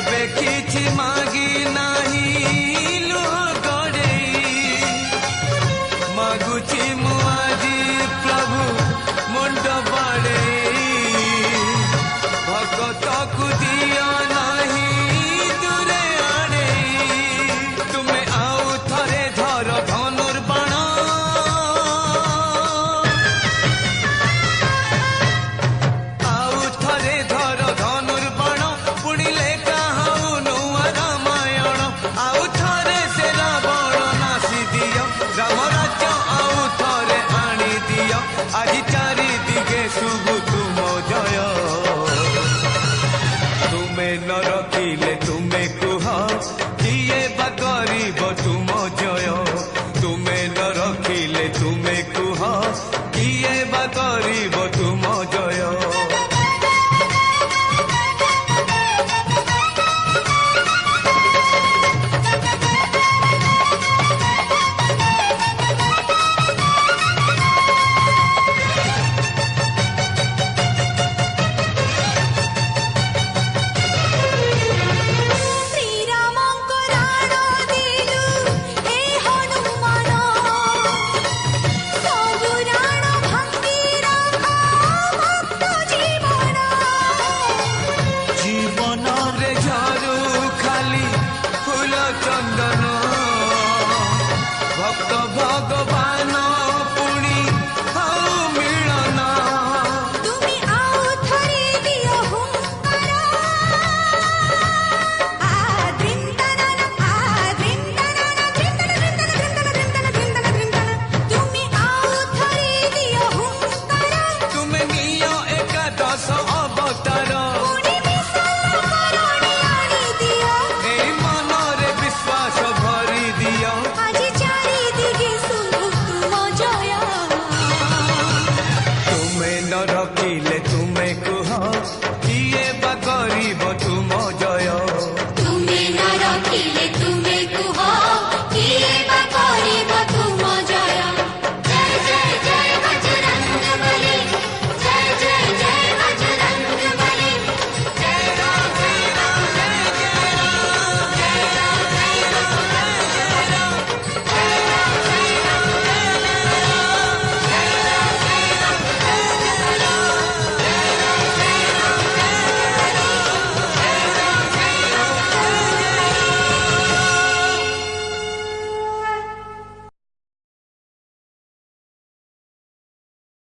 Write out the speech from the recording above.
केबे किछि मागी नाही लुह गड़ेई मागुछि मु आजी प्रभु मुंड बाड़ेई भगत को दिया नाही दूरे आड़ेई तुमे आउ थरे धर धनुर्बाण आउ थरे धर धनुर्बाण पुणिले कहाऊ नुआ रामायण आउ थरे से रावण नासी दियो राम राज्य आउ थरे आनी दियो आज चारि दिगे शुभ तुम जय तुमे न रखिले